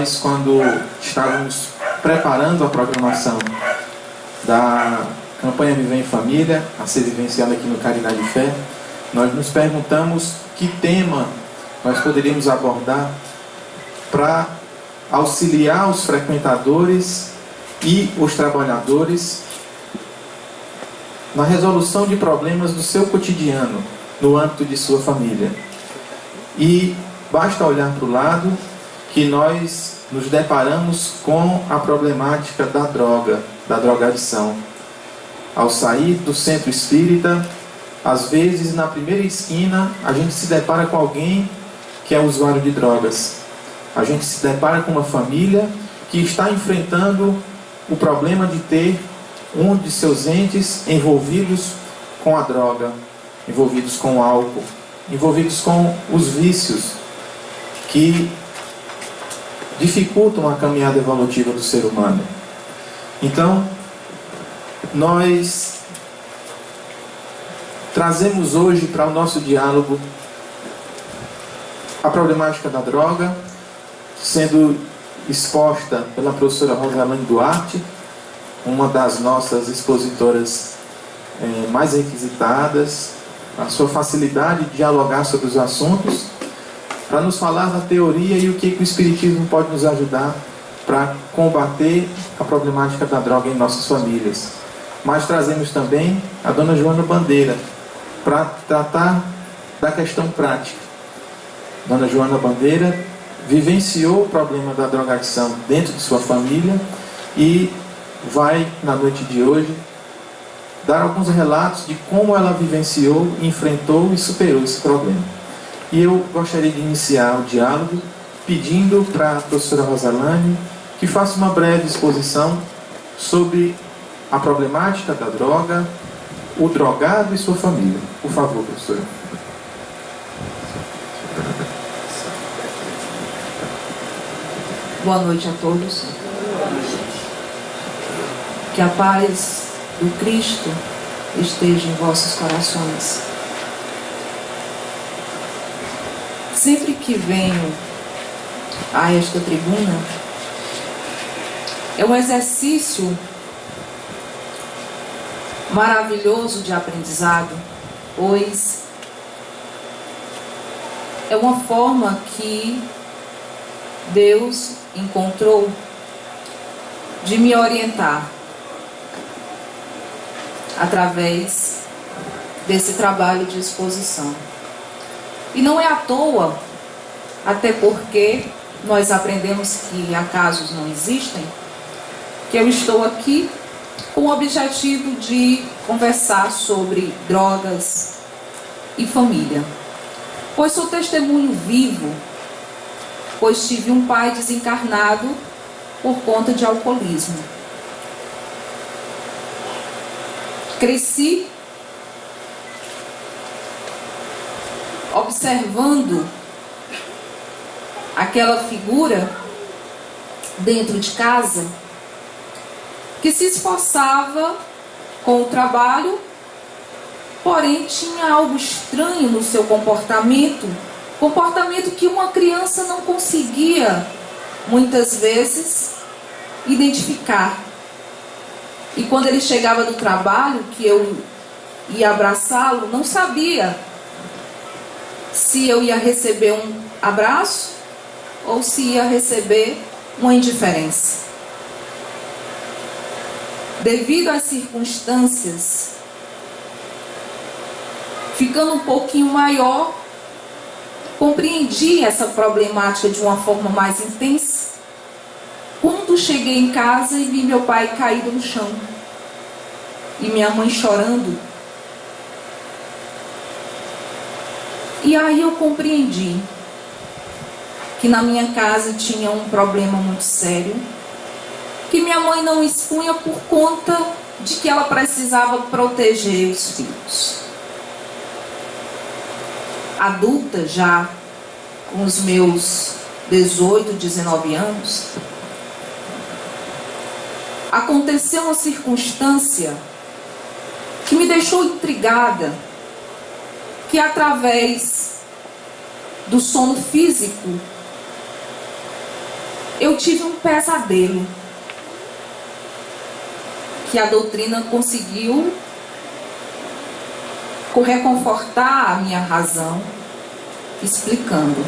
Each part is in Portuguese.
nós, quando estávamos preparando a programação da campanha Viver em Família, a ser vivenciada aqui no Caridade e Fé, nós nos perguntamos que tema nós poderíamos abordar para auxiliar os frequentadores e os trabalhadores na resolução de problemas do seu cotidiano, no âmbito de sua família. E basta olhar para o lado que nós nos deparamos com a problemática da droga, da drogadição. Ao sair do centro espírita, às vezes na primeira esquina, a gente se depara com alguém que é usuário de drogas. A gente se depara com uma família que está enfrentando o problema de ter um de seus entes envolvidos com a droga, envolvidos com o álcool, envolvidos com os vícios que dificultam a caminhada evolutiva do ser humano. Então, nós trazemos hoje para o nosso diálogo a problemática da droga, sendo exposta pela professora Rosalane Duarte, uma das nossas expositoras mais requisitadas, a sua facilidade de dialogar sobre os assuntos, para nos falar da teoria e o que o Espiritismo pode nos ajudar para combater a problemática da droga em nossas famílias. Mas trazemos também a dona Joana Bandeira para tratar da questão prática. Dona Joana Bandeira vivenciou o problema da drogadição dentro de sua família e vai, na noite de hoje, dar alguns relatos de como ela vivenciou, enfrentou e superou esse problema. E eu gostaria de iniciar o diálogo pedindo para a professora Rosalane que faça uma breve exposição sobre a problemática da droga, o drogado e sua família. Por favor, professora. Boa noite a todos. Que a paz do Cristo esteja em vossos corações. Sempre que venho a esta tribuna, é um exercício maravilhoso de aprendizado, pois é uma forma que Deus encontrou de me orientar através desse trabalho de exposição. E não é à toa, até porque nós aprendemos que acasos não existem, que eu estou aqui com o objetivo de conversar sobre drogas e família. Pois sou testemunho vivo, pois tive um pai desencarnado por conta de alcoolismo. Cresci observando aquela figura dentro de casa que se esforçava com o trabalho, porém tinha algo estranho no seu comportamento que uma criança não conseguia muitas vezes identificar. E quando ele chegava do trabalho, que eu ia abraçá-lo, não sabia se eu ia receber um abraço ou se ia receber uma indiferença. Devido às circunstâncias, ficando um pouquinho maior, compreendi essa problemática de uma forma mais intensa quando cheguei em casa e vi meu pai caído no chão e minha mãe chorando. E aí eu compreendi que na minha casa tinha um problema muito sério, que minha mãe não expunha por conta de que ela precisava proteger os filhos. Adulta já, com os meus 18, 19 anos, aconteceu uma circunstância que me deixou intrigada, que através do sono físico, eu tive um pesadelo que a doutrina conseguiu reconfortar a minha razão, explicando.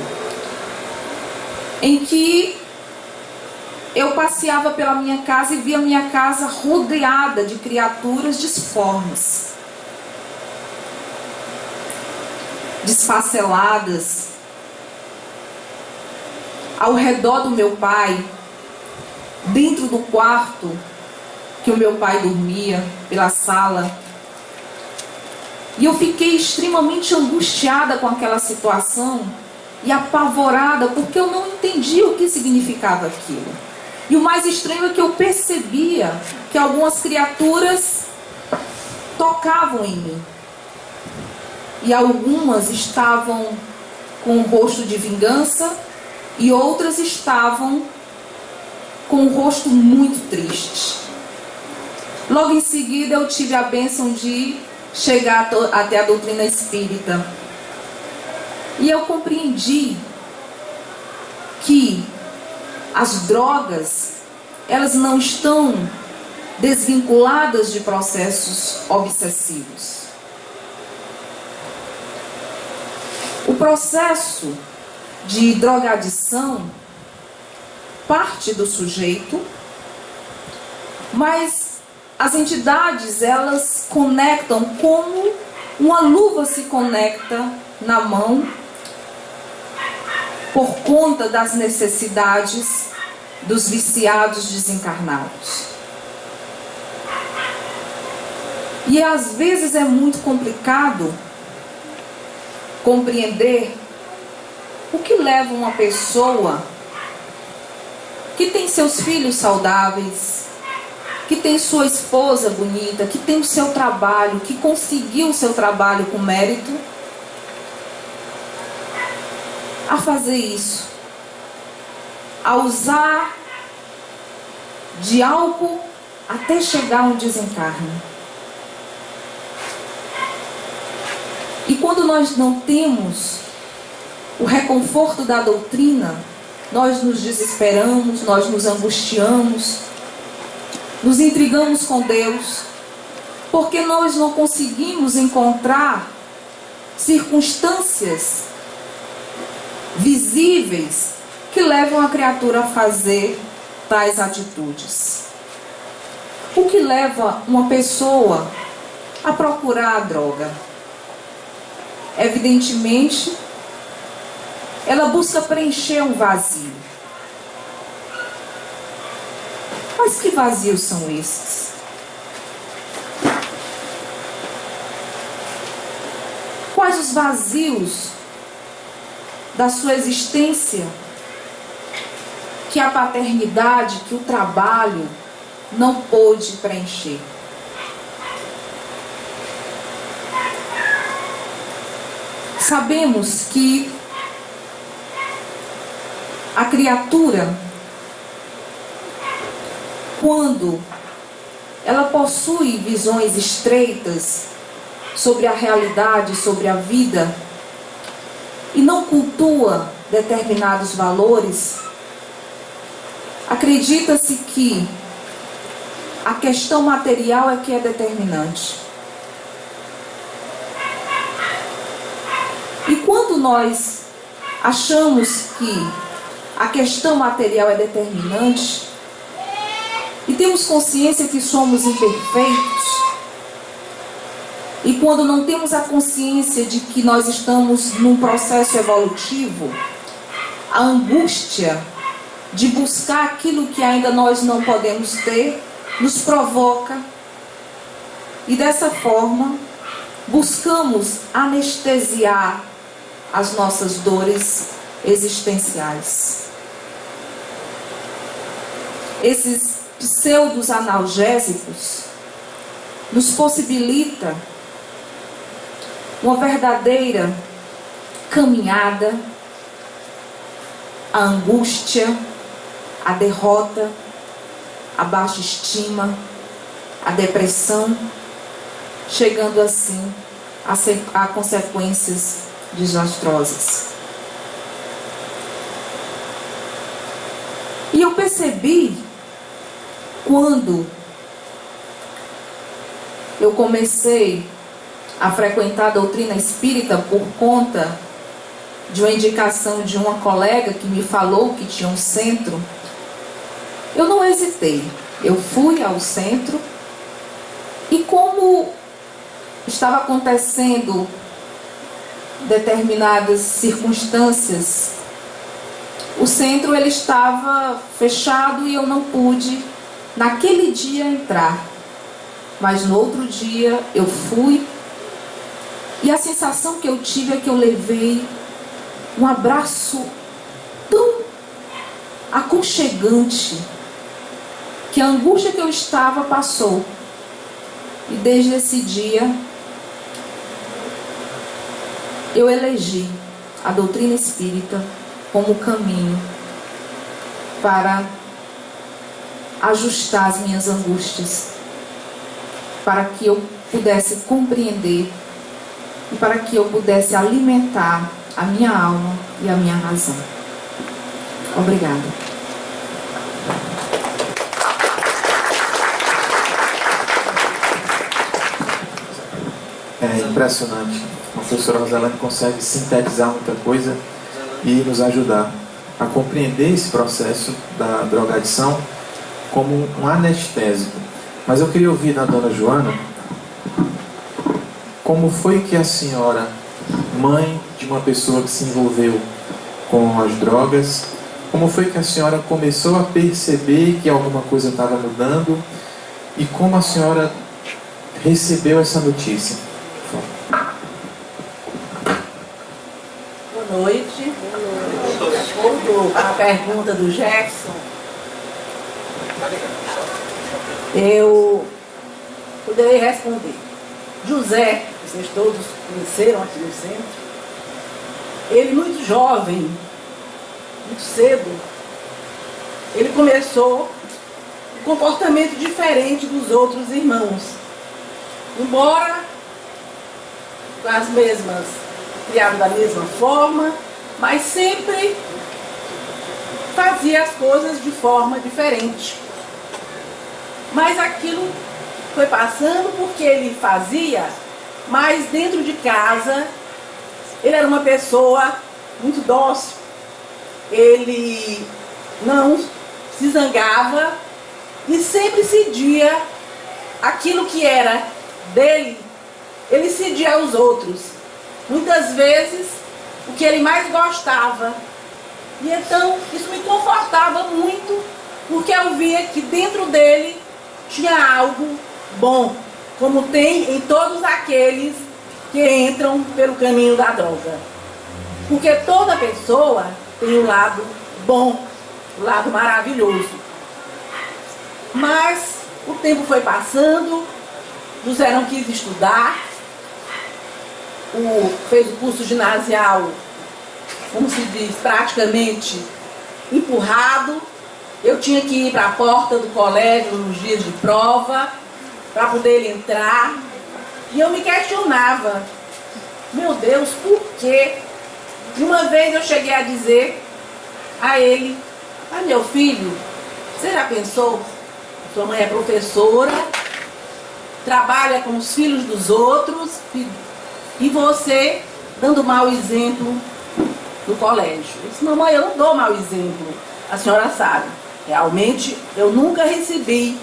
Em que eu passeava pela minha casa e via minha casa rodeada de criaturas disformes, desfaceladas. Ao redor do meu pai, dentro do quarto que o meu pai dormia, pela sala. E eu fiquei extremamente angustiada com aquela situação e apavorada, porque eu não entendia o que significava aquilo. E o mais estranho é que eu percebia que algumas criaturas tocavam em mim. E algumas estavam com o rosto de vingança e outras estavam com o rosto muito triste. Logo em seguida eu tive a bênção de chegar até a doutrina espírita. E eu compreendi que as drogas, elas não estão desvinculadas de processos obsessivos. O processo de drogadição parte do sujeito, mas as entidades, elas conectam como uma luva se conecta na mão por conta das necessidades dos viciados desencarnados. E às vezes é muito complicado compreender o que leva uma pessoa que tem seus filhos saudáveis, que tem sua esposa bonita, que tem o seu trabalho, que conseguiu o seu trabalho com mérito, a fazer isso, a usar de álcool até chegar a um desencarne. E quando nós não temos o reconforto da doutrina, nós nos desesperamos, nós nos angustiamos, nos intrigamos com Deus, porque nós não conseguimos encontrar circunstâncias visíveis que levam a criatura a fazer tais atitudes. O que leva uma pessoa a procurar a droga? Evidentemente, ela busca preencher um vazio. Mas que vazios são esses? Quais os vazios da sua existência que a paternidade, que o trabalho não pôde preencher? Sabemos que a criatura, quando ela possui visões estreitas sobre a realidade, sobre a vida, e não cultua determinados valores, acredita-se que a questão material é que é determinante. E quando nós achamos que a questão material é determinante, e temos consciência que somos imperfeitos, e quando não temos a consciência de que nós estamos num processo evolutivo, a angústia de buscar aquilo que ainda nós não podemos ter, nos provoca, e dessa forma buscamos anestesiar as nossas dores existenciais. Esses pseudos analgésicos nos possibilita uma verdadeira caminhada, a angústia, a derrota, a baixa estima, a depressão, chegando assim a consequências desastrosas. E eu eu percebi quando eu comecei a frequentar a doutrina espírita por conta de uma indicação de uma colega que me falou que tinha um centro, eu não hesitei. Eu fui ao centro e, como estava acontecendo determinadas circunstâncias, o centro ele estava fechado e eu não pude naquele dia entrar. Mas no outro dia eu fui e a sensação que eu tive é que eu levei um abraço tão aconchegante que a angústia que eu estava passou. E desde esse dia eu elegi a doutrina espírita como caminho para ajustar as minhas angústias, para que eu pudesse compreender e para que eu pudesse alimentar a minha alma e a minha razão. Obrigada. É impressionante. A professora Roselane consegue sintetizar muita coisa e nos ajudar a compreender esse processo da drogadição como um anestésico. Mas eu queria ouvir da dona Joana, como foi que a senhora, mãe de uma pessoa que se envolveu com as drogas, como foi que a senhora começou a perceber que alguma coisa estava mudando e como a senhora recebeu essa notícia? Boa noite. Volto à pergunta do Jefferson. Eu poderei responder. José, vocês todos conheceram aqui no centro, ele muito jovem, muito cedo, ele começou um comportamento diferente dos outros irmãos. Embora com as mesmas, criado da mesma forma, mas sempre fazia as coisas de forma diferente. Mas aquilo foi passando porque ele fazia, mas dentro de casa ele era uma pessoa muito dócil. Ele não se zangava e sempre cedia aquilo que era dele, ele cedia aos outros. Muitas vezes o que ele mais gostava. E então isso me confortava muito, porque eu via que dentro dele tinha algo bom, como tem em todos aqueles que entram pelo caminho da droga. Porque toda pessoa tem um lado bom, um lado maravilhoso. Mas o tempo foi passando, José não quis estudar, fez o curso ginasial, como se diz, praticamente empurrado. Eu tinha que ir para a porta do colégio nos dias de prova, para poder ele entrar. E eu me questionava, meu Deus, por quê? E uma vez eu cheguei a dizer a ele, meu filho, você já pensou? Sua mãe é professora, trabalha com os filhos dos outros, e você dando mau exemplo no colégio. Eu disse, mamãe, eu não dou mau exemplo, a senhora sabe. Realmente, eu nunca recebi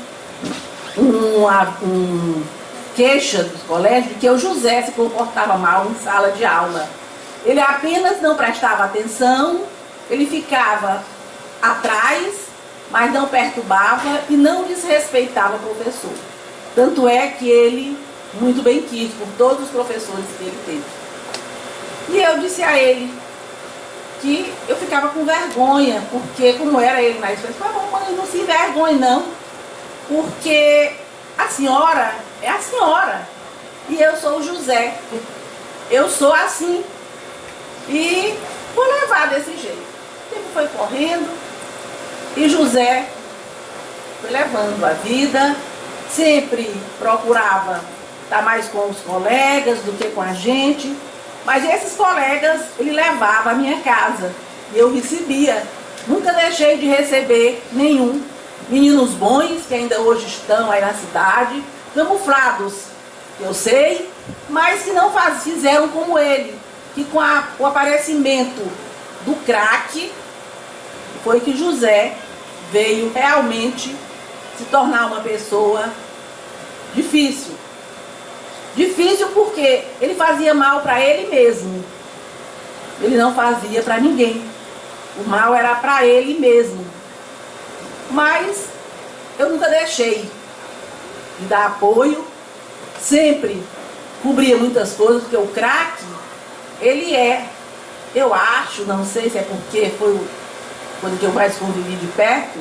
queixa do colégio de que o José se comportava mal em sala de aula. Ele apenas não prestava atenção, ele ficava atrás, mas não perturbava e não desrespeitava o professor. Tanto é que ele, muito bem quisto por todos os professores que ele teve. E eu disse a ele que eu ficava com vergonha, porque como era ele na escola, eu falava, mamãe, não se envergonhe não, porque a senhora é a senhora e eu sou o José, eu sou assim e vou levar desse jeito. O tempo foi correndo e José foi levando a vida, sempre procurava estar mais com os colegas do que com a gente. Mas esses colegas, ele levava à minha casa. E eu recebia Nunca deixei de receber nenhum. Meninos bons, que ainda hoje estão aí na cidade, camuflados, eu sei, mas que não fizeram como ele, que com o aparecimento do crack, foi que José veio realmente se tornar uma pessoa difícil. Difícil porque ele fazia mal para ele mesmo. Ele não fazia para ninguém. O mal era para ele mesmo. Mas eu nunca deixei de dar apoio. Sempre cobria muitas coisas, porque o crack, ele eu acho, não sei se é porque foi quando que eu mais convivi de perto,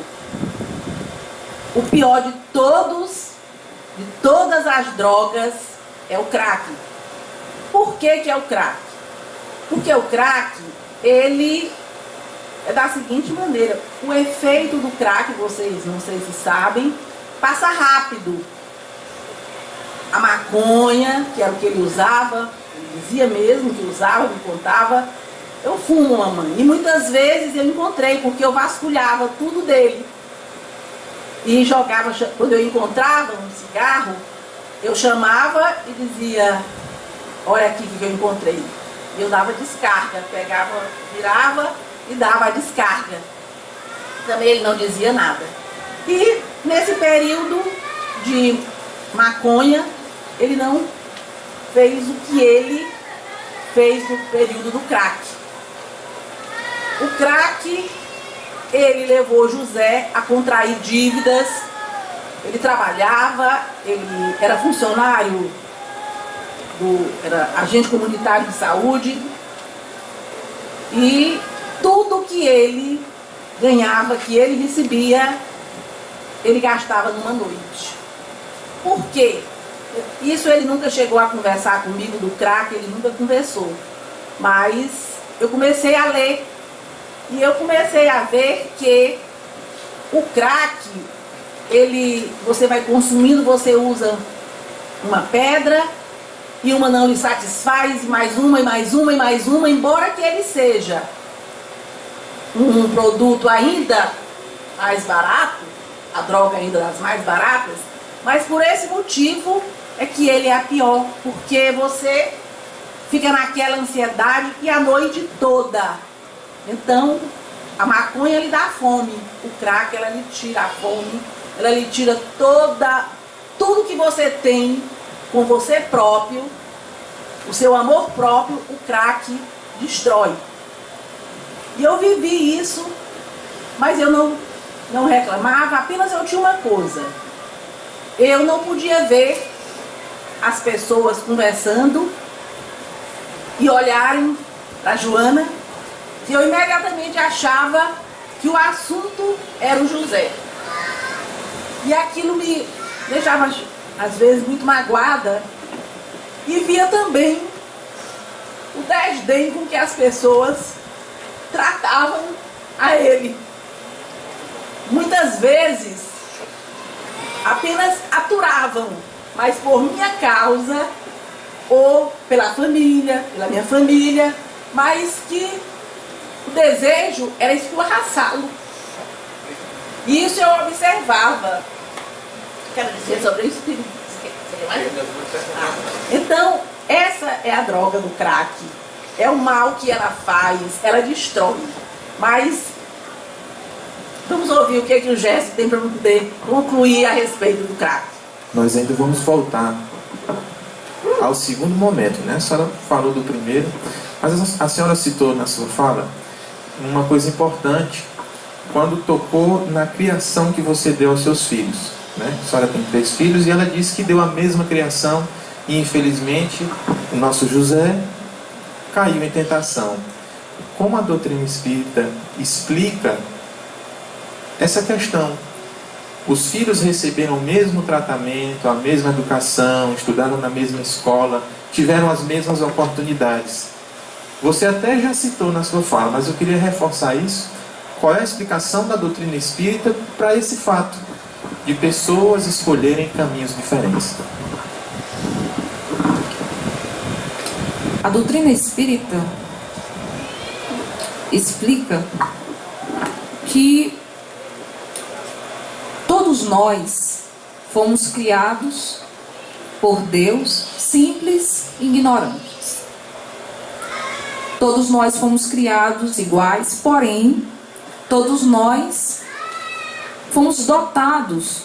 o pior de todas as drogas é o crack. Por que é o crack? Porque o crack, ele é da seguinte maneira: o efeito do crack, vocês não sei se sabem, passa rápido. A maconha, que era o que ele usava, ele dizia mesmo que usava, me contava, eu fumo, mamãe. E muitas vezes eu encontrei, porque eu vasculhava tudo dele. E jogava, quando eu encontrava um cigarro, eu chamava e dizia, olha aqui o que eu encontrei. E eu dava descarga, pegava, virava e dava a descarga. Também ele não dizia nada. E nesse período de maconha, ele não fez o que ele fez no período do crack. O crack, ele levou José a contrair dívidas. Ele trabalhava, ele era funcionário, era agente comunitário de saúde. E tudo que ele ganhava, que ele recebia, ele gastava numa noite. Por quê? Isso ele nunca chegou a conversar comigo do crack, ele nunca conversou. Mas eu comecei a ler e eu comecei a ver que o crack, você vai consumindo, você usa uma pedra e uma não lhe satisfaz, e mais uma, e mais uma, e mais uma, embora que ele seja um produto ainda mais barato, a droga ainda das mais baratas, mas por esse motivo é que ele é a pior, porque você fica naquela ansiedade e a noite toda. Então, a maconha lhe dá fome, o crack ela lhe tira a fome, ela lhe tira tudo que você tem com você próprio, o seu amor próprio, o crack destrói. E eu vivi isso, mas eu não reclamava, apenas eu tinha uma coisa. Eu não podia ver as pessoas conversando e olharem para Joana, e eu imediatamente achava que o assunto era o José. E aquilo me deixava, às vezes, muito magoada. E via também o desdém com que as pessoas tratavam a ele. Muitas vezes apenas aturavam, mas por minha causa ou pela minha família, mas que o desejo era escorraçá-lo. E isso eu observava. Quero dizer sobre isso. Então, essa é a droga do crack. É o mal que ela faz, ela destrói. Mas vamos ouvir o que o Gerson tem para poder concluir a respeito do crack. Nós ainda vamos voltar ao segundo momento, né? A senhora falou do primeiro, mas a senhora citou na sua fala uma coisa importante quando tocou na criação que você deu aos seus filhos, né? A senhora tem 3 filhos e ela disse que deu a mesma criação e infelizmente o nosso José caiu em tentação. Como a doutrina espírita explica essa questão? Os filhos receberam o mesmo tratamento, a mesma educação, estudaram na mesma escola, tiveram as mesmas oportunidades. Você até já citou na sua fala, mas eu queria reforçar isso. Qual é a explicação da doutrina espírita para esse fato de pessoas escolherem caminhos diferentes? A doutrina espírita explica que todos nós fomos criados por Deus simples e ignorantes. Todos nós fomos criados iguais, porém, todos nós fomos dotados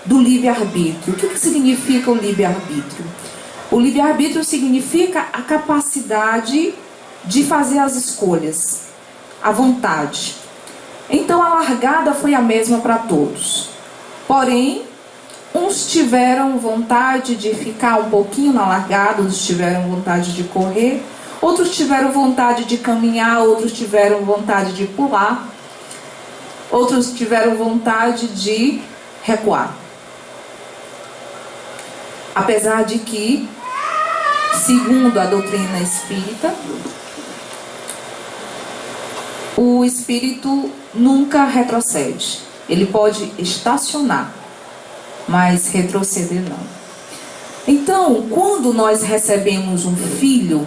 do livre-arbítrio. O que significa o livre-arbítrio? O livre-arbítrio significa a capacidade de fazer as escolhas, a vontade. Então a largada foi a mesma para todos. Porém, uns tiveram vontade de ficar um pouquinho na largada, outros tiveram vontade de correr, outros tiveram vontade de caminhar, outros tiveram vontade de pular, outros tiveram vontade de recuar. Apesar de que, segundo a doutrina espírita, o espírito nunca retrocede. Ele pode estacionar, mas retroceder não. Então, quando nós recebemos um filho,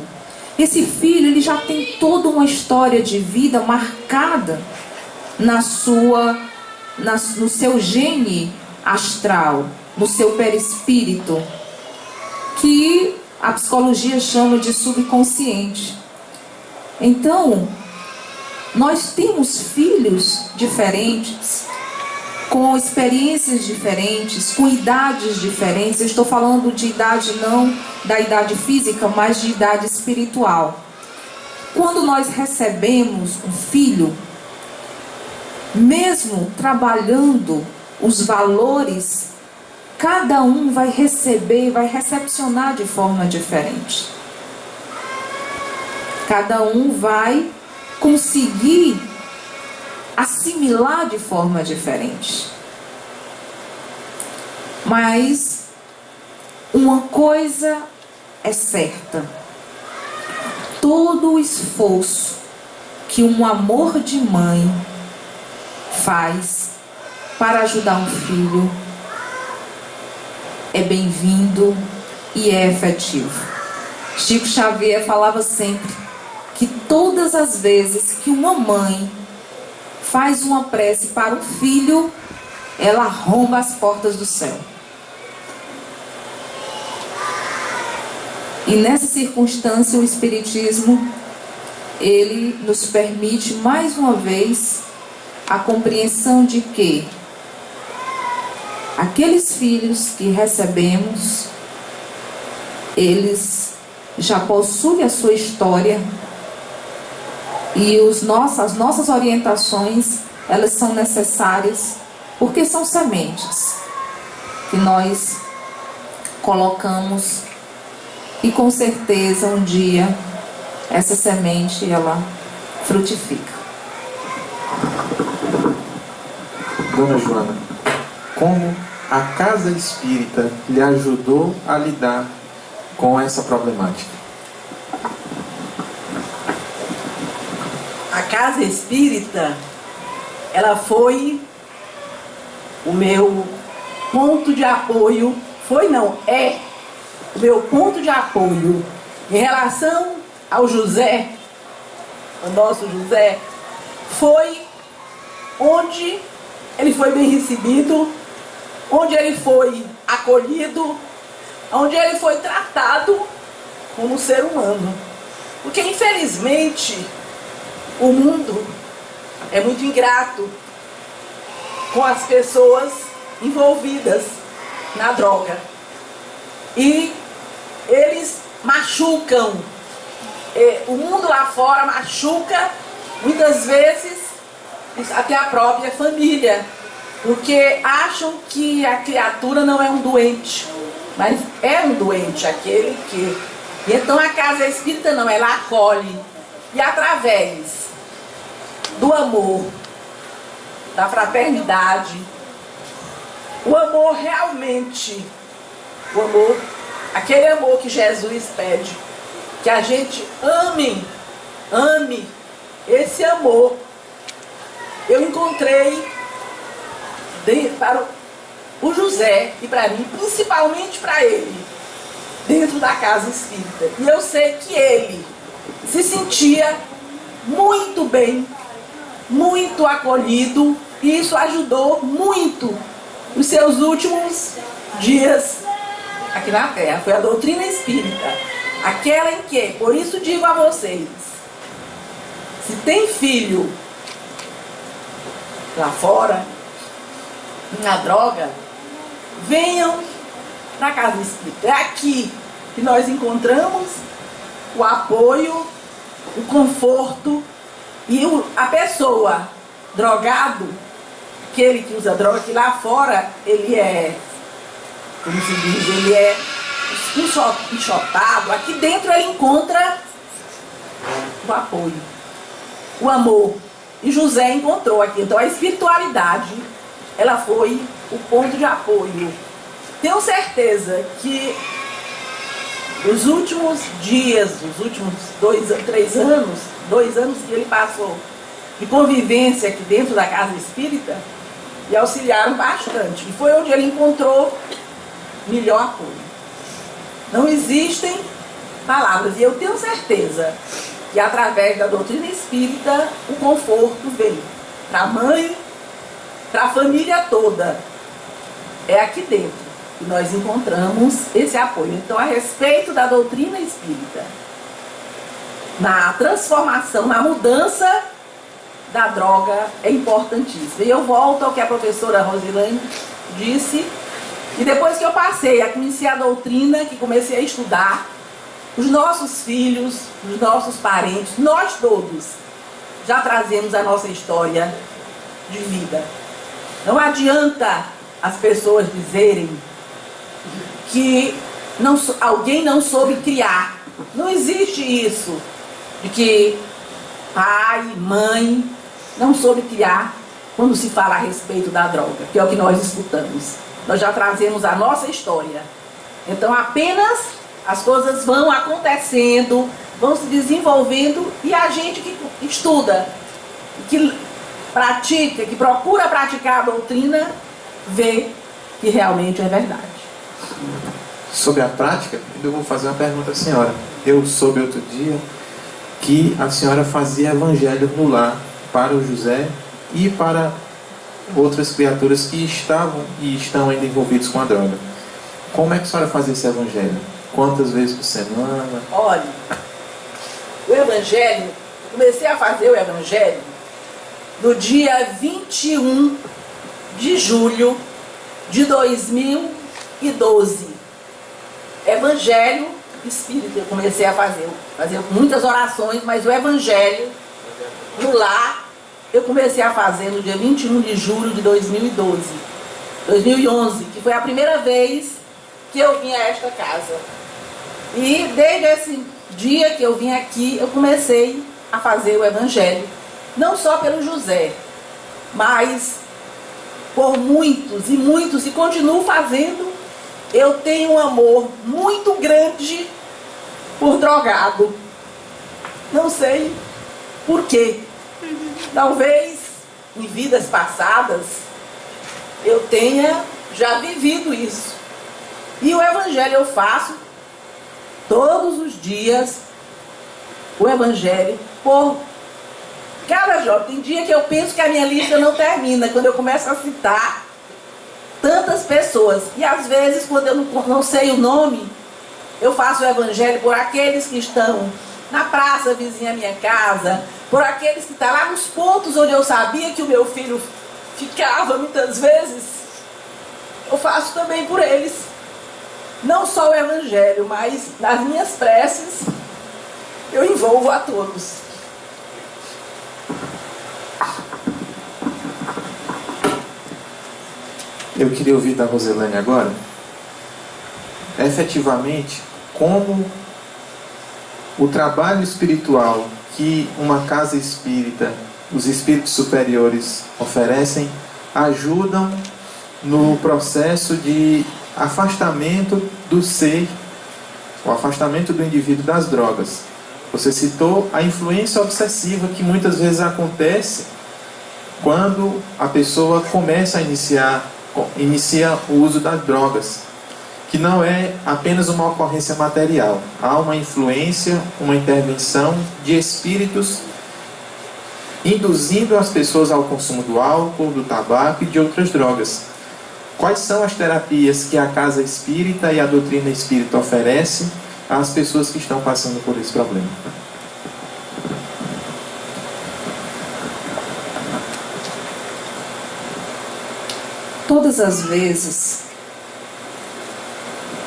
esse filho ele já tem toda uma história de vida marcada no seu gene astral, no seu perispírito, que a psicologia chama de subconsciente. Então, nós temos filhos diferentes, com experiências diferentes, com idades diferentes. Eu estou falando de idade não da idade física, mas de idade espiritual. Quando nós recebemos um filho, mesmo trabalhando os valores, cada um vai receber, vai recepcionar de forma diferente. Cada um vai conseguir assimilar de forma diferente. Mas uma coisa é certa: todo o esforço que um amor de mãe faz para ajudar um filho é bem-vindo e é efetivo. Chico Xavier falava sempre que todas as vezes que uma mãe faz uma prece para o filho, ela arromba as portas do céu. E nessa circunstância o Espiritismo, ele nos permite mais uma vez a compreensão de que aqueles filhos que recebemos, eles já possuem a sua história e as nossas orientações, elas são necessárias porque são sementes que nós colocamos e com certeza um dia essa semente ela frutifica. Dona Joana, como a casa espírita lhe ajudou a lidar com essa problemática? A casa espírita, ela foi o meu ponto de apoio, é o meu ponto de apoio em relação ao José, o nosso José, foi onde ele foi bem recebido, onde ele foi acolhido, onde ele foi tratado como ser humano. Porque infelizmente o mundo é muito ingrato com as pessoas envolvidas na droga. E eles machucam. O mundo lá fora machuca, muitas vezes, até a própria família. Porque acham que a criatura não é um doente. Mas é um doente aquele que... E então a casa espírita não, ela acolhe. E através do amor, da fraternidade, o amor realmente, o amor, aquele amor que Jesus pede, que a gente ame esse amor. Eu encontrei para o José e para mim, principalmente para ele, dentro da casa espírita. E eu sei que ele se sentia muito bem muito acolhido, e isso ajudou muito os seus últimos dias aqui na Terra. Foi a doutrina espírita, aquela em que, por isso digo a vocês, se tem filho lá fora, na droga, venham para a casa espírita. É aqui que nós encontramos o apoio, o conforto, e a pessoa drogado, aquele que usa droga, que lá fora ele é, como se diz, ele é enxotado. Aqui dentro ele encontra o apoio, o amor. E José encontrou aqui. Então a espiritualidade, ela foi o ponto de apoio. Tenho certeza que os últimos dias, os últimos 2 anos que ele passou de convivência aqui dentro da casa espírita, lhe auxiliaram bastante. E foi onde ele encontrou melhor apoio. Não existem palavras. E eu tenho certeza que através da doutrina espírita o conforto veio para a mãe, para a família toda. É aqui dentro que nós encontramos esse apoio. Então, a respeito da doutrina espírita, na transformação, na mudança da droga, é importantíssimo. E eu volto ao que a professora Rosilane disse, e depois que eu passei a conhecer a doutrina, que comecei a estudar, os nossos filhos, os nossos parentes, nós todos já trazemos a nossa história de vida. Não adianta as pessoas dizerem que alguém não soube criar. Não existe isso de que pai, mãe não soube criar quando se fala a respeito da droga, que é o que nós escutamos. Nós já trazemos a nossa história. Então apenas as coisas vão acontecendo, vão se desenvolvendo, e a gente que estuda, que pratica, que procura praticar a doutrina, vê que realmente é verdade. Sobre a prática, eu vou fazer uma pergunta à senhora. Eu soube outro dia que a senhora fazia evangelho no lar para o José e para outras criaturas que estavam e estão ainda envolvidos com a droga. Como é que a senhora fazia esse evangelho? Quantas vezes por semana? Olha, o evangelho, eu comecei a fazer o evangelho no dia 21 de julho de 2012. Evangelho espírita eu comecei a fazer muitas orações, mas o evangelho no lar eu comecei a fazer no dia 21 de julho de 2011, que foi a primeira vez que eu vim a esta casa. E desde esse dia que eu vim aqui, eu comecei a fazer o evangelho, não só pelo José, mas por muitos, e continuo fazendo. Eu tenho um amor muito grande por drogado. Não sei por quê. Talvez em vidas passadas eu tenha já vivido isso. E o evangelho eu faço todos os dias, o evangelho por cada jovem. Tem dia que eu penso que a minha lista não termina, quando eu começo a citar tantas pessoas. E às vezes, quando eu não sei o nome, eu faço o evangelho por aqueles que estão na praça vizinha à minha casa, por aqueles que estão lá nos pontos onde eu sabia que o meu filho ficava muitas vezes. Eu faço também por eles. Não só o evangelho, mas nas minhas preces eu envolvo a todos. Eu queria ouvir da Rosilane agora, efetivamente, como o trabalho espiritual que uma casa espírita, os espíritos superiores oferecem, ajudam no processo de afastamento do ser, o afastamento do indivíduo das drogas. Você citou a influência obsessiva que muitas vezes acontece quando a pessoa começa a inicia o uso das drogas, que não é apenas uma ocorrência material. Há uma influência, uma intervenção de espíritos induzindo as pessoas ao consumo do álcool, do tabaco e de outras drogas. Quais são as terapias que a casa espírita e a doutrina espírita oferece às pessoas que estão passando por esse problema? Todas as vezes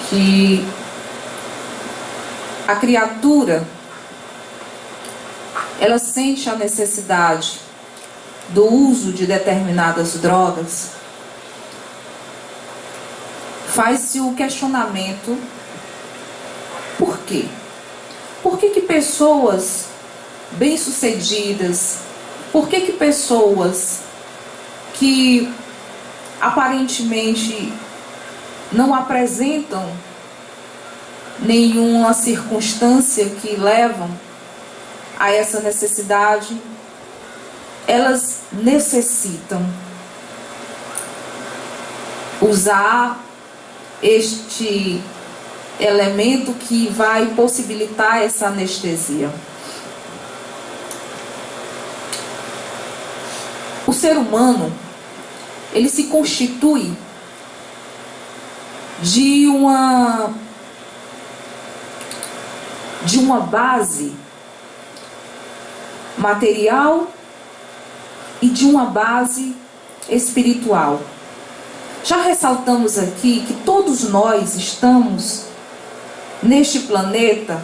que a criatura ela sente a necessidade do uso de determinadas drogas, faz-se o questionamento: por quê? Por que pessoas bem-sucedidas, por que pessoas que aparentemente não apresentam nenhuma circunstância que levam a essa necessidade, elas necessitam usar este elemento que vai possibilitar essa anestesia? O ser humano, ele se constitui de uma base material e de uma base espiritual. Já ressaltamos aqui que todos nós estamos neste planeta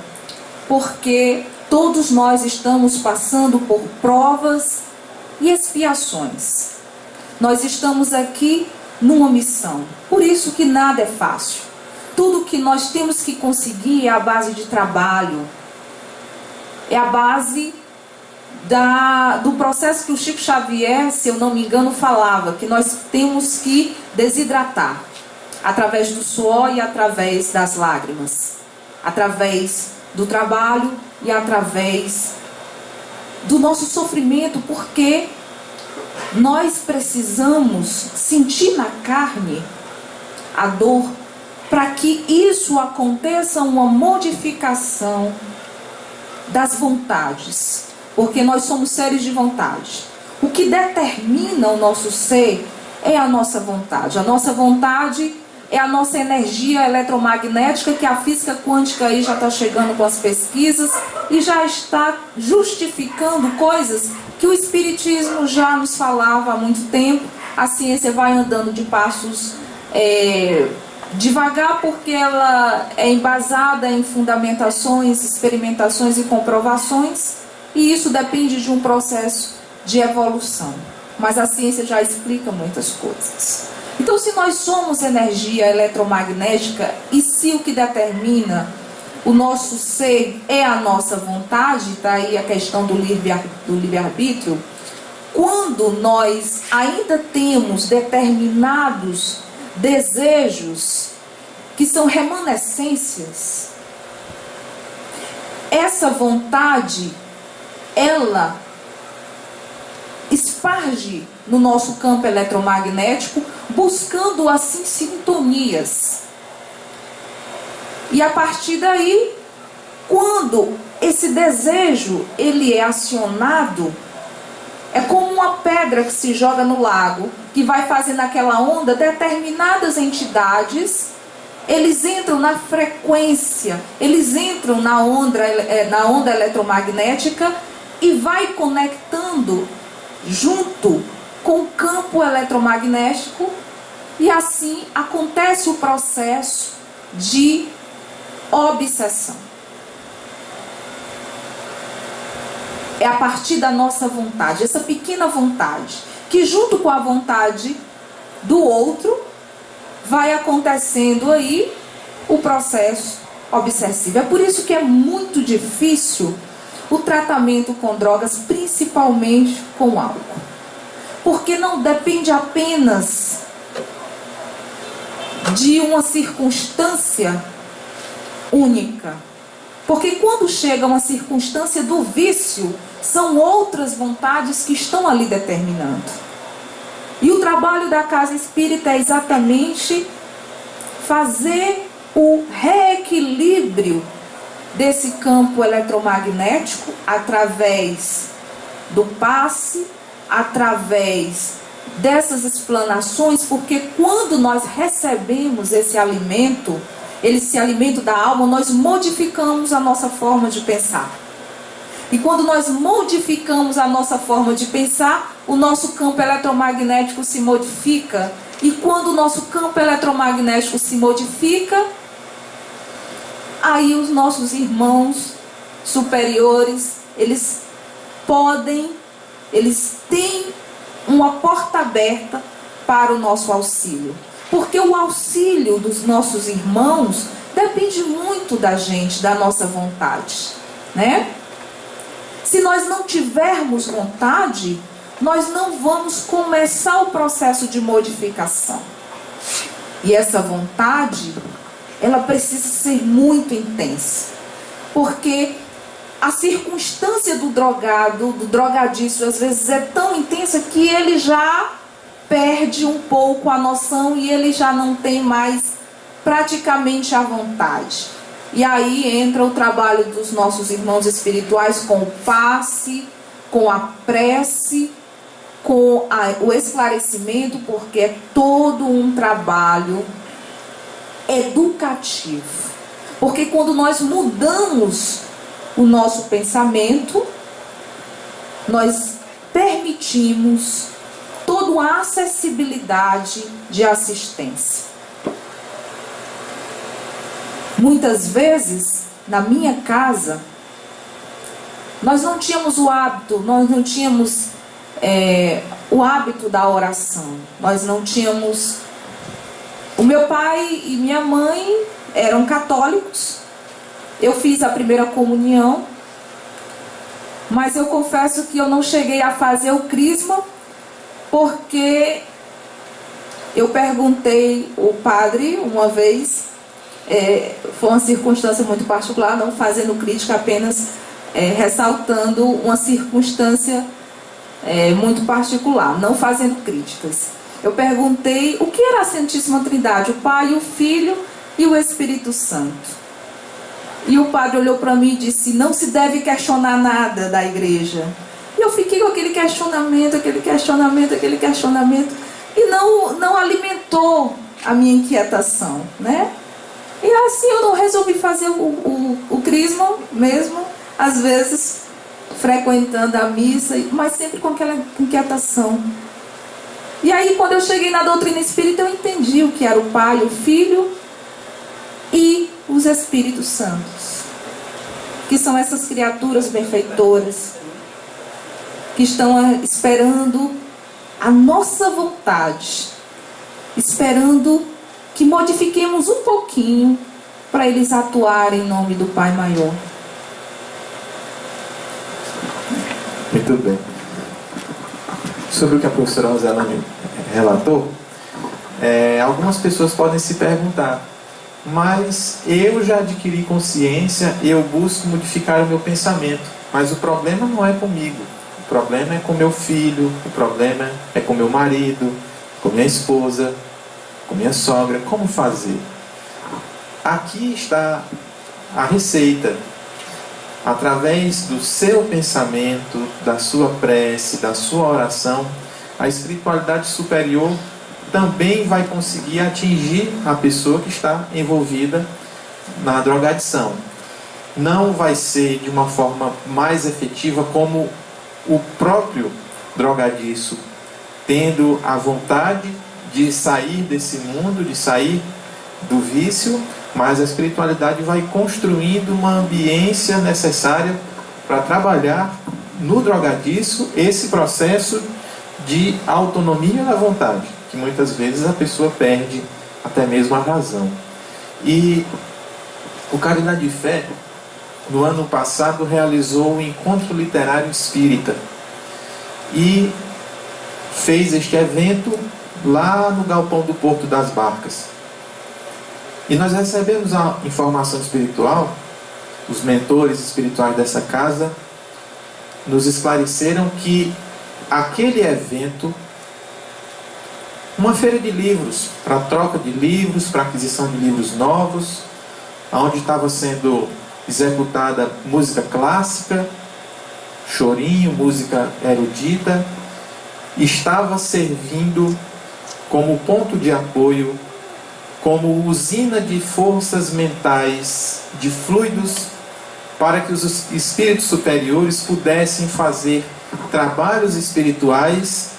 porque todos nós estamos passando por provas e expiações. Nós estamos aqui numa missão. Por isso que nada é fácil. Tudo que nós temos que conseguir é a base de trabalho. É a base do processo que o Chico Xavier, se eu não me engano, falava, que nós temos que desidratar através do suor e através das lágrimas, através do trabalho e através do nosso sofrimento, porque nós precisamos sentir na carne a dor para que isso aconteça, uma modificação das vontades, porque nós somos seres de vontade. O que determina o nosso ser é a nossa vontade. A nossa vontade é a nossa energia eletromagnética, que a física quântica aí já está chegando com as pesquisas e já está justificando coisas que o Espiritismo já nos falava há muito tempo. A ciência vai andando de passos devagar, porque ela é embasada em fundamentações, experimentações e comprovações, e isso depende de um processo de evolução. Mas a ciência já explica muitas coisas. Então, se nós somos energia eletromagnética e se o que determina o nosso ser é a nossa vontade, está aí a questão do livre-arbítrio, quando nós ainda temos determinados desejos que são remanescências, essa vontade, ela esparge no nosso campo eletromagnético, buscando assim sintonias. E a partir daí, quando esse desejo ele é acionado, é como uma pedra que se joga no lago, que vai fazendo aquela onda. Determinadas entidades, eles entram na frequência, eles entram na onda eletromagnética e vai conectando junto com o campo eletromagnético, e assim acontece o processo de obsessão. É a partir da nossa vontade, essa pequena vontade, que junto com a vontade do outro, vai acontecendo aí o processo obsessivo. É por isso que é muito difícil o tratamento com drogas, principalmente com álcool. Porque não depende apenas de uma circunstância única. Porque quando chega uma circunstância do vício, são outras vontades que estão ali determinando. E o trabalho da casa espírita é exatamente fazer o reequilíbrio desse campo eletromagnético através do passe, através dessas explanações, porque quando nós recebemos esse alimento, esse alimento da alma, nós modificamos a nossa forma de pensar. E quando nós modificamos a nossa forma de pensar, o nosso campo eletromagnético se modifica. E quando o nosso campo eletromagnético se modifica, aí os nossos irmãos superiores, eles têm uma porta aberta para o nosso auxílio. Porque o auxílio dos nossos irmãos depende muito da gente, da nossa vontade, né? Se nós não tivermos vontade, nós não vamos começar o processo de modificação. E essa vontade, ela precisa ser muito intensa. Porque a circunstância do drogado, do drogadiço, às vezes é tão intensa que ele já perde um pouco a noção e ele já não tem mais praticamente a vontade. E aí entra o trabalho dos nossos irmãos espirituais com o passe, com a prece, com o esclarecimento, porque é todo um trabalho educativo. Porque quando nós mudamos o nosso pensamento, nós permitimos toda a acessibilidade de assistência. Muitas vezes, na minha casa, nós não tínhamos o hábito, o hábito da oração. Nós não tínhamos... O meu pai e minha mãe eram católicos. Eu fiz a primeira comunhão, mas eu confesso que eu não cheguei a fazer o crisma, porque eu perguntei ao padre uma vez, foi uma circunstância muito particular, não fazendo crítica, apenas ressaltando uma circunstância muito particular, não fazendo críticas. Eu perguntei o que era a Santíssima Trindade, o Pai, o Filho e o Espírito Santo. E o padre olhou para mim e disse: não se deve questionar nada da igreja. E eu fiquei com aquele questionamento, e não alimentou a minha inquietação, né? E assim eu não resolvi fazer o crisma mesmo, às vezes frequentando a missa, mas sempre com aquela inquietação. E aí quando eu cheguei na doutrina espírita, eu entendi o que era o Pai, o Filho e os Espíritos Santos, que são essas criaturas benfeitoras, que estão esperando a nossa vontade, esperando que modifiquemos um pouquinho para eles atuarem em nome do Pai Maior. Muito bem. Sobre o que a professora Roselane relatou, algumas pessoas podem se perguntar: mas eu já adquiri consciência, eu busco modificar o meu pensamento, mas o problema não é comigo, o problema é com meu filho, o problema é com meu marido, com minha esposa, com minha sogra. Como fazer? Aqui está a receita. Através do seu pensamento, da sua prece, da sua oração, a espiritualidade superior também vai conseguir atingir a pessoa que está envolvida na drogadição. Não vai ser de uma forma mais efetiva como o próprio drogadiço, tendo a vontade de sair desse mundo, de sair do vício, mas a espiritualidade vai construindo uma ambiência necessária para trabalhar no drogadiço esse processo de autonomia da vontade, que muitas vezes a pessoa perde até mesmo a razão. E o Caridade e Fé, no ano passado, realizou o Encontro Literário Espírita e fez este evento lá no Galpão do Porto das Barcas. E nós recebemos a informação espiritual, os mentores espirituais dessa casa nos esclareceram que aquele evento, uma feira de livros, para troca de livros, para aquisição de livros novos, onde estava sendo executada música clássica, chorinho, música erudita, estava servindo como ponto de apoio, como usina de forças mentais, de fluidos, para que os espíritos superiores pudessem fazer trabalhos espirituais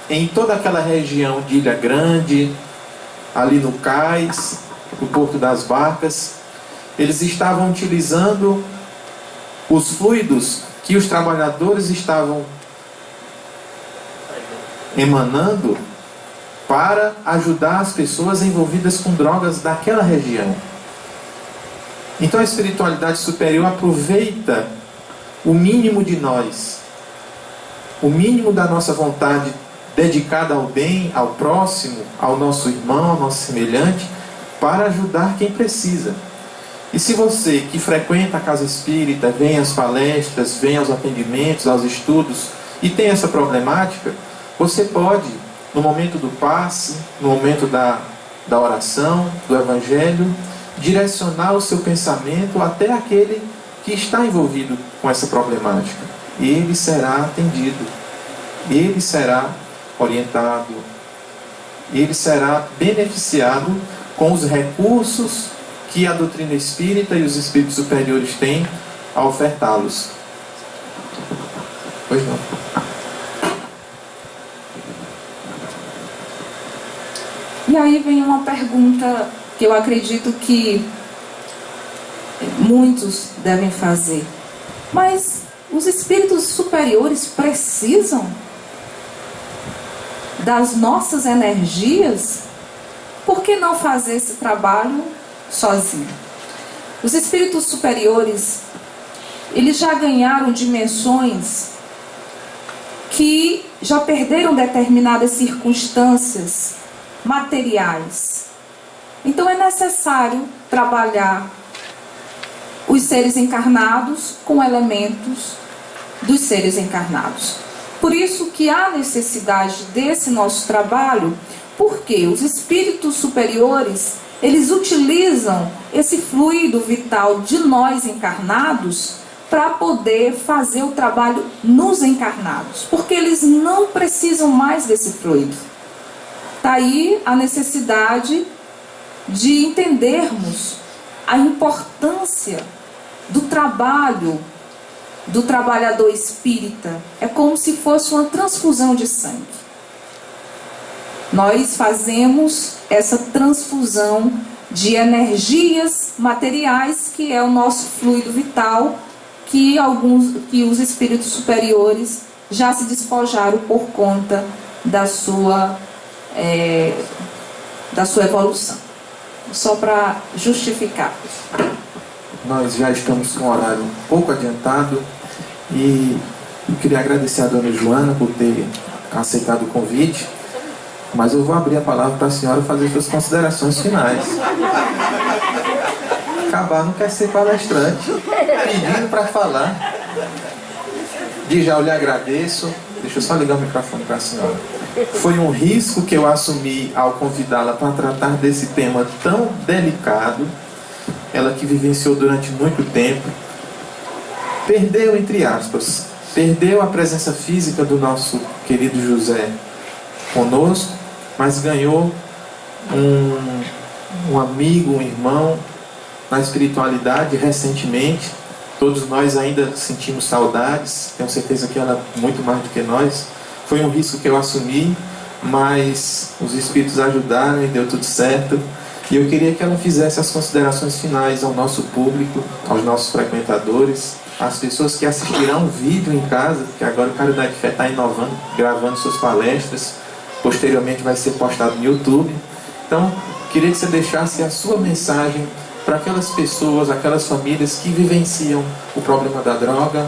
em toda aquela região de Ilha Grande, ali no cais, no Porto das Barcas. Eles estavam utilizando os fluidos que os trabalhadores estavam emanando para ajudar as pessoas envolvidas com drogas daquela região. Então a espiritualidade superior aproveita o mínimo de nós, o mínimo da nossa vontade dedicada ao bem, ao próximo, ao nosso irmão, ao nosso semelhante, para ajudar quem precisa. E se você que frequenta a casa espírita, vem às palestras, vem aos atendimentos, aos estudos e tem essa problemática, você pode, no momento do passe, no momento da oração, do evangelho, direcionar o seu pensamento até aquele que está envolvido com essa problemática. Ele será atendido, ele será orientado, ele será beneficiado com os recursos que a doutrina espírita e os espíritos superiores têm a ofertá-los. Pois não. E aí vem uma pergunta que eu acredito que muitos devem fazer. Mas os espíritos superiores precisam das nossas energias? Por que não fazer esse trabalho sozinho? Os espíritos superiores, eles já ganharam dimensões que já perderam determinadas circunstâncias materiais. Então é necessário trabalhar os seres encarnados com elementos dos seres encarnados. Por isso que há necessidade desse nosso trabalho, porque os espíritos superiores, eles utilizam esse fluido vital de nós encarnados para poder fazer o trabalho nos encarnados, porque eles não precisam mais desse fluido. Está aí a necessidade de entendermos a importância do trabalho do trabalhador espírita. É como se fosse uma transfusão de sangue. Nós fazemos essa transfusão de energias materiais, que é o nosso fluido vital, que os espíritos superiores já se despojaram por conta da sua evolução. Só para justificar. Nós já estamos com o horário um pouco adiantado e eu queria agradecer a dona Joana por ter aceitado o convite, mas eu vou abrir a palavra para a senhora fazer suas considerações finais. Acabar não quer ser palestrante, pedindo para falar. De já eu lhe agradeço. Deixa eu só ligar o microfone para a senhora. Foi um risco que eu assumi ao convidá-la para tratar desse tema tão delicado. Ela que vivenciou durante muito tempo, perdeu, entre aspas, perdeu a presença física do nosso querido José conosco, mas ganhou um amigo, um irmão na espiritualidade recentemente. Todos nós ainda sentimos saudades, tenho certeza que ela muito mais do que nós. Foi um risco que eu assumi, mas os espíritos ajudaram e deu tudo certo. E eu queria que ela fizesse as considerações finais ao nosso público, aos nossos frequentadores, às pessoas que assistirão o vídeo em casa, que agora o Caridade de Fé está inovando, gravando suas palestras, posteriormente vai ser postado no YouTube. Então, queria que você deixasse a sua mensagem para aquelas pessoas, aquelas famílias que vivenciam o problema da droga,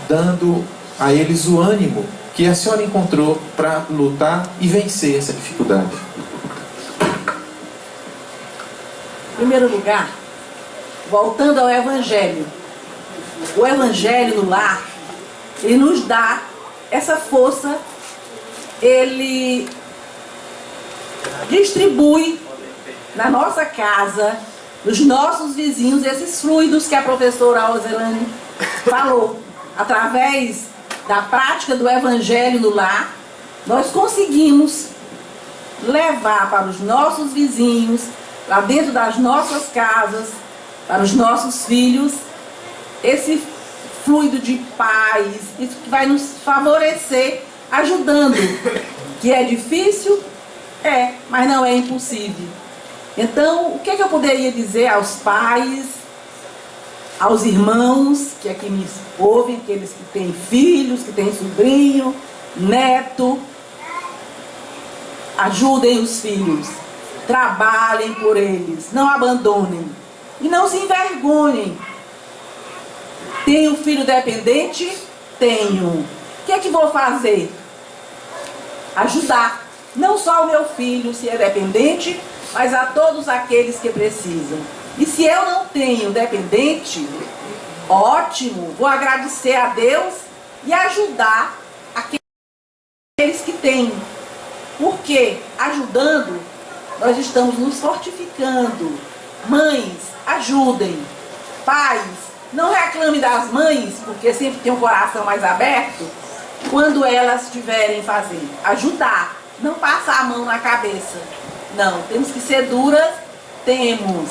dando a eles o ânimo que a senhora encontrou para lutar e vencer essa dificuldade. Em primeiro lugar, voltando ao Evangelho. O Evangelho no lar, ele nos dá essa força, ele distribui na nossa casa, nos nossos vizinhos, esses fluidos que a professora Roselane falou. através da prática do Evangelho no lar, nós conseguimos levar para os nossos vizinhos, lá dentro das nossas casas, para os nossos filhos, esse fluido de paz, isso que vai nos favorecer, ajudando. Que é difícil? É, mas não é impossível. Então, o que eu poderia dizer aos pais, aos irmãos que aqui me ouvem, aqueles que têm filhos, que têm sobrinho, neto? Ajudem os filhos, trabalhem por eles, não abandonem e não se envergonhem. Tenho filho dependente? Tenho. O que é que vou fazer? Ajudar, não só o meu filho, se é dependente, mas a todos aqueles que precisam. E se eu não tenho dependente, ótimo, vou agradecer a Deus e ajudar aqueles que têm. Porque ajudando, nós estamos nos fortificando. Mães, ajudem. Pais, não reclame das mães, porque sempre tem um coração mais aberto, quando elas estiverem fazendo. Ajudar, não passar a mão na cabeça. Não, temos que ser duras, temos,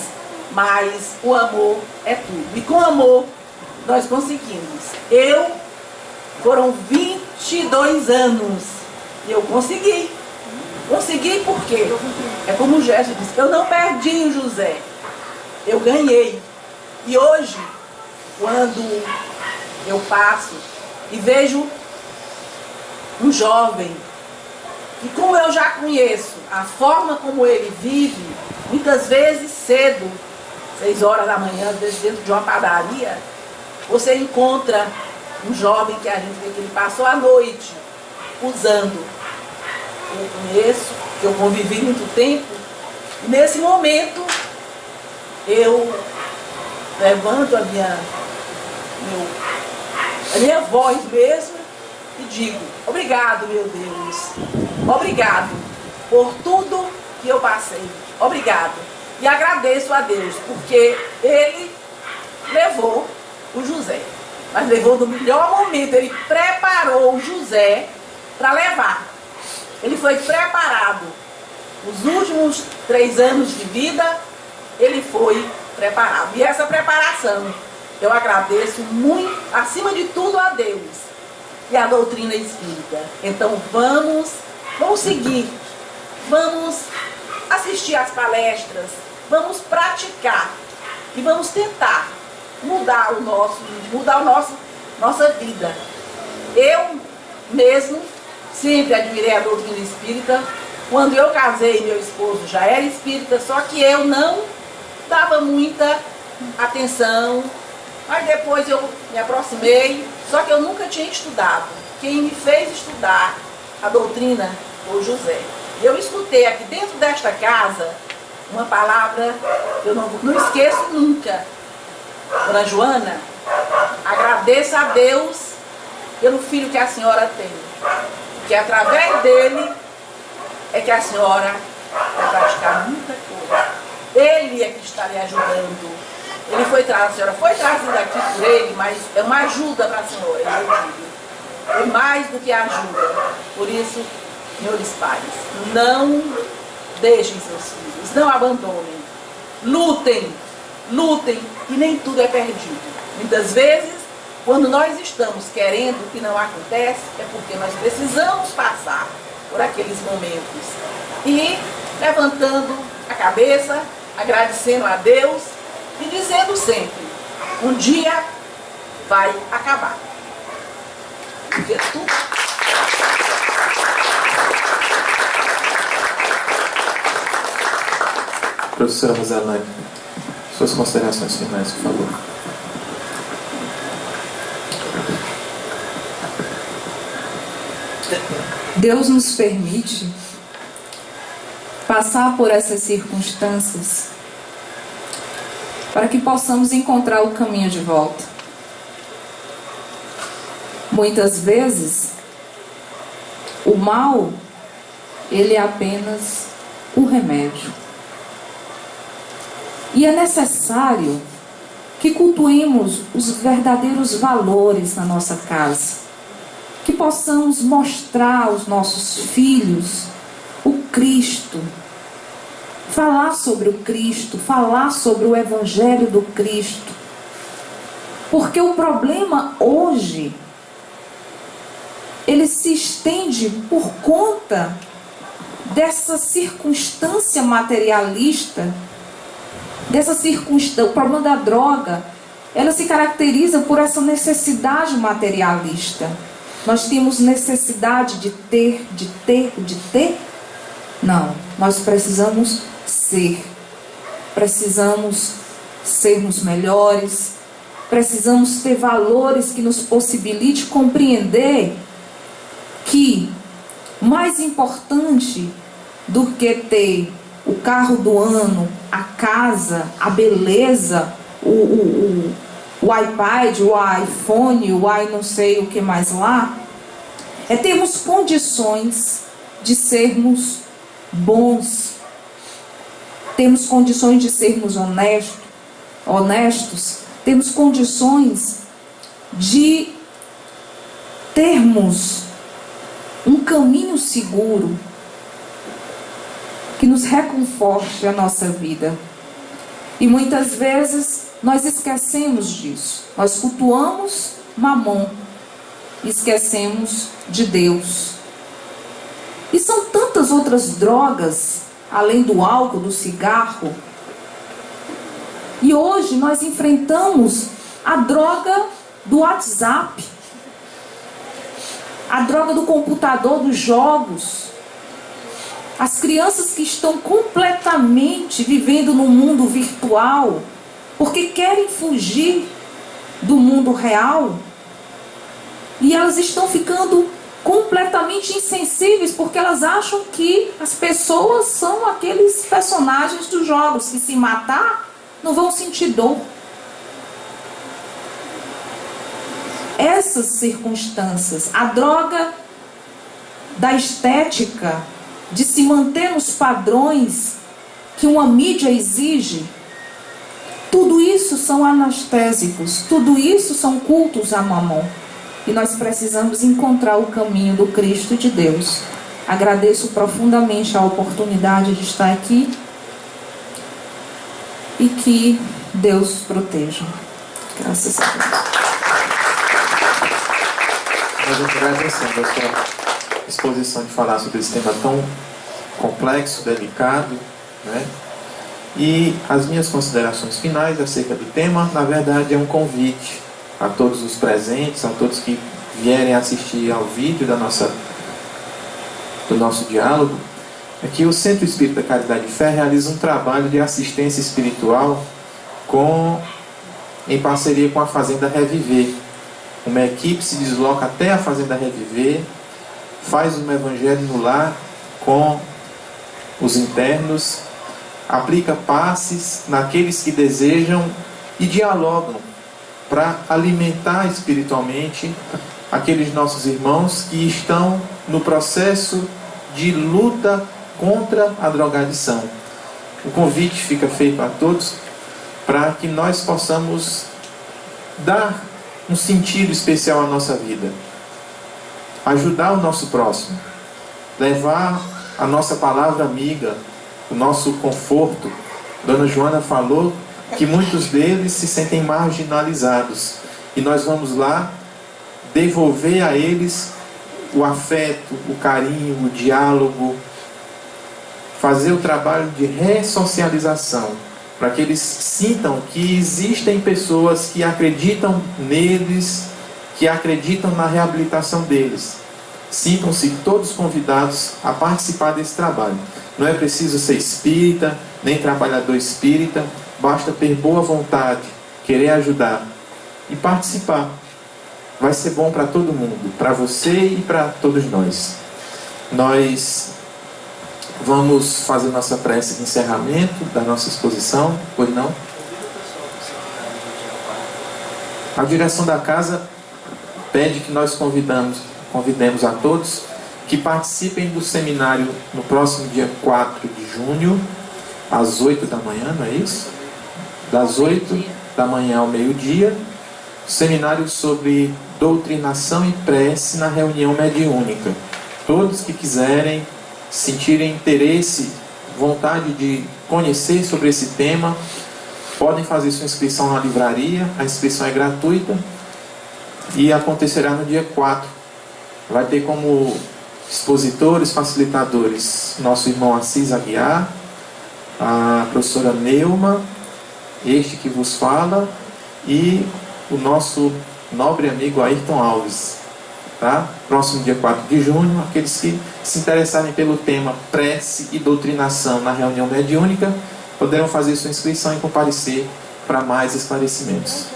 mas o amor é tudo. E com amor, nós conseguimos. Foram 22 anos e eu consegui. Consegui por quê? É como o Gerson disse, eu não perdi o José, eu ganhei. E hoje, quando eu passo e vejo um jovem, e como eu já conheço a forma como ele vive, muitas vezes cedo, 6 horas da manhã, às vezes dentro de uma padaria, você encontra um jovem que a gente vê que ele passou a noite usando. Eu conheço, que eu convivi muito tempo, e nesse momento eu levanto a minha voz mesmo e digo: obrigado, meu Deus, obrigado por tudo que eu passei, obrigado. E agradeço a Deus, porque Ele levou o José, mas levou no melhor momento, Ele preparou o José para levar. Ele foi preparado. Os últimos 3 anos de vida, ele foi preparado. E essa preparação, eu agradeço muito, acima de tudo, a Deus e a doutrina espírita. Então vamos seguir, vamos assistir às palestras, vamos praticar e vamos tentar mudar nossa vida. Eu mesmo sempre admirei a doutrina espírita. Quando eu casei, meu esposo já era espírita, só que eu não dava muita atenção. Mas depois eu me aproximei, só que eu nunca tinha estudado. Quem me fez estudar a doutrina foi o José. E eu escutei aqui dentro desta casa uma palavra que eu não esqueço nunca. Dona Joana, agradeça a Deus pelo filho que a senhora tem. Que através dele é que a senhora vai praticar muita coisa. Ele é que está lhe ajudando. A senhora foi trazida aqui por ele, mas é uma ajuda para a senhora, eu digo. É mais do que ajuda. Por isso, senhores pais, não deixem seus filhos, não abandonem. Lutem, e nem tudo é perdido. Muitas vezes, quando nós estamos querendo que não acontece, é porque nós precisamos passar por aqueles momentos. E levantando a cabeça, agradecendo a Deus e dizendo sempre, um dia vai acabar. Porque tudo... Professora Rosalane, suas considerações finais, por favor. Deus nos permite passar por essas circunstâncias para que possamos encontrar o caminho de volta. Muitas vezes, o mal, ele é apenas o remédio. E é necessário que cultuemos os verdadeiros valores na nossa casa, que possamos mostrar aos nossos filhos o Cristo, falar sobre o Cristo, falar sobre o Evangelho do Cristo. Porque o problema hoje, ele se estende por conta dessa circunstância materialista, o problema da droga, ela se caracteriza por essa necessidade materialista. Nós temos necessidade de ter. Não, nós precisamos ser. Precisamos sermos melhores. Precisamos ter valores que nos possibilite compreender que mais importante do que ter o carro do ano, a casa, a beleza, o iPad, o iPhone, o não sei o que mais lá, é termos condições de sermos bons, temos condições de sermos honestos, temos condições de termos um caminho seguro que nos reconforte a nossa vida. E muitas vezes nós esquecemos disso. Nós cultuamos Mamon, esquecemos de Deus. E são tantas outras drogas, além do álcool, do cigarro. E hoje nós enfrentamos a droga do WhatsApp, a droga do computador, dos jogos. As crianças que estão completamente vivendo no mundo virtual, porque querem fugir do mundo real, e elas estão ficando completamente insensíveis, porque elas acham que as pessoas são aqueles personagens dos jogos, que se matar, não vão sentir dor. Essas circunstâncias, a droga da estética, de se manter nos padrões que uma mídia exige, tudo isso são anestésicos, tudo isso são cultos a Mamon. E nós precisamos encontrar o caminho do Cristo de Deus. Agradeço profundamente a oportunidade de estar aqui e que Deus proteja. Graças a Deus. Nós agradecemos a sua exposição de falar sobre esse tema tão complexo, delicado, né? E as minhas considerações finais acerca do tema, na verdade, é um convite a todos os presentes, a todos que vierem assistir ao vídeo do nosso diálogo, é que o Centro Espírita Caridade e Fé realiza um trabalho de assistência espiritual em parceria com a Fazenda Reviver. Uma equipe se desloca até a Fazenda Reviver, faz um evangelho no lar com os internos, aplica passes naqueles que desejam e dialogam para alimentar espiritualmente aqueles nossos irmãos que estão no processo de luta contra a drogadição. O convite fica feito a todos para que nós possamos dar um sentido especial à nossa vida, ajudar o nosso próximo, levar a nossa palavra amiga, o nosso conforto. Dona Joana falou que muitos deles se sentem marginalizados, e nós vamos lá devolver a eles o afeto, o carinho, o diálogo, fazer o trabalho de ressocialização, para que eles sintam que existem pessoas que acreditam neles, que acreditam na reabilitação deles. Sintam-se todos convidados a participar desse trabalho. Não é preciso ser espírita, nem trabalhador espírita, basta ter boa vontade, querer ajudar e participar. Vai ser bom para todo mundo, para você e para todos nós. Nós vamos fazer nossa prece de encerramento da nossa exposição, pois não? A direção da casa pede que nós convidemos a todos que participem do seminário no próximo dia 4 de junho, às 8 da manhã, não é isso? Das 8 da manhã ao meio-dia, seminário sobre doutrinação e prece na reunião mediúnica. Todos que quiserem, sentirem interesse, vontade de conhecer sobre esse tema, podem fazer sua inscrição na livraria. A inscrição é gratuita e acontecerá no dia 4. Vai ter como expositores, facilitadores, nosso irmão Assis Aguiar, a professora Neuma, este que vos fala, e o nosso nobre amigo Ayrton Alves. Tá? Próximo dia 4 de junho, aqueles que se interessarem pelo tema prece e doutrinação na reunião mediúnica, poderão fazer sua inscrição e comparecer para mais esclarecimentos.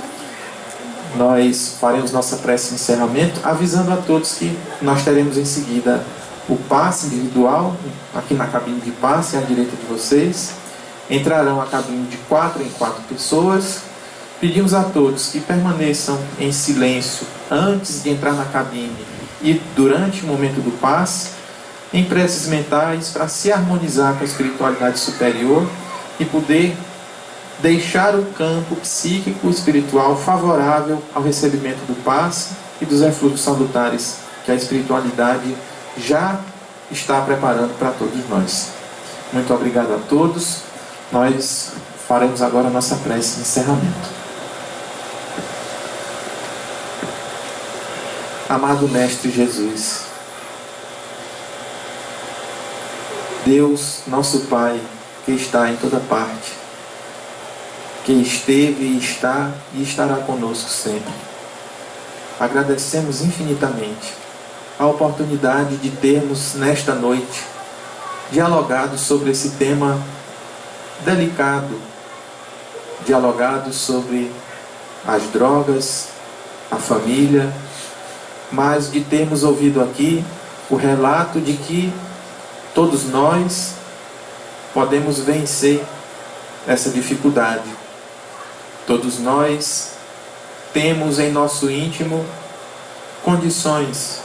Nós faremos nossa prece de encerramento, avisando a todos que nós teremos em seguida o passe individual, aqui na cabine de passe, à direita de vocês. Entrarão a cabine de 4 em 4 pessoas. Pedimos a todos que permaneçam em silêncio antes de entrar na cabine e durante o momento do passe, em preces mentais, para se harmonizar com a espiritualidade superior e poder deixar o campo psíquico espiritual favorável ao recebimento do passe e dos eflutos salutares que a espiritualidade já está preparando para todos nós. Muito obrigado a todos. Nós faremos agora a nossa prece de encerramento. Amado Mestre Jesus, Deus, nosso Pai, que está em toda parte, que esteve e está e estará conosco sempre. Agradecemos infinitamente a oportunidade de termos nesta noite dialogado sobre esse tema delicado, dialogado sobre as drogas, a família, mas de termos ouvido aqui o relato de que todos nós podemos vencer essa dificuldade. Todos nós temos em nosso íntimo condições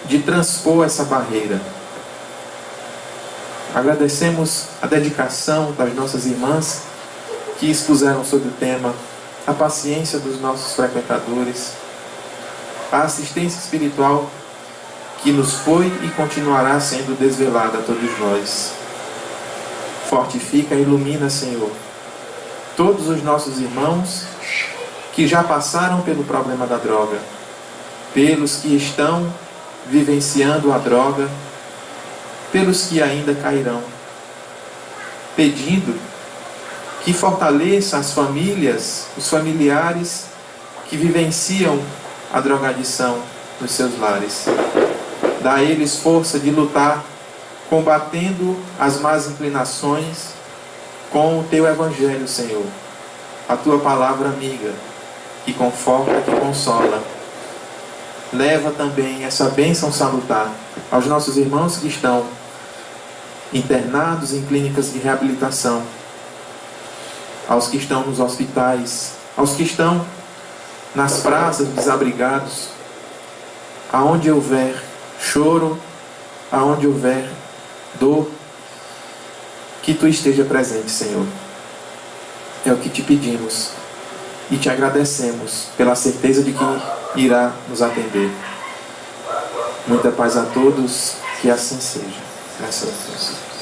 de transpor essa barreira. Agradecemos a dedicação das nossas irmãs que expuseram sobre o tema, a paciência dos nossos frequentadores, a assistência espiritual que nos foi e continuará sendo desvelada a todos nós. Fortifica e ilumina, Senhor, todos os nossos irmãos que já passaram pelo problema da droga, pelos que estão vivenciando a droga, pelos que ainda cairão, pedindo que fortaleça as famílias, os familiares que vivenciam a drogadição nos seus lares. Dá a eles força de lutar, combatendo as más inclinações com o Teu Evangelho, Senhor. A Tua palavra amiga, que conforta, que consola. Leva também essa bênção salutar aos nossos irmãos que estão internados em clínicas de reabilitação, aos que estão nos hospitais, aos que estão nas praças desabrigados, aonde houver choro, aonde houver dor, que Tu esteja presente, Senhor. É o que Te pedimos e Te agradecemos pela certeza de que irá nos atender. Muita paz a todos, que assim seja. Graças a Deus.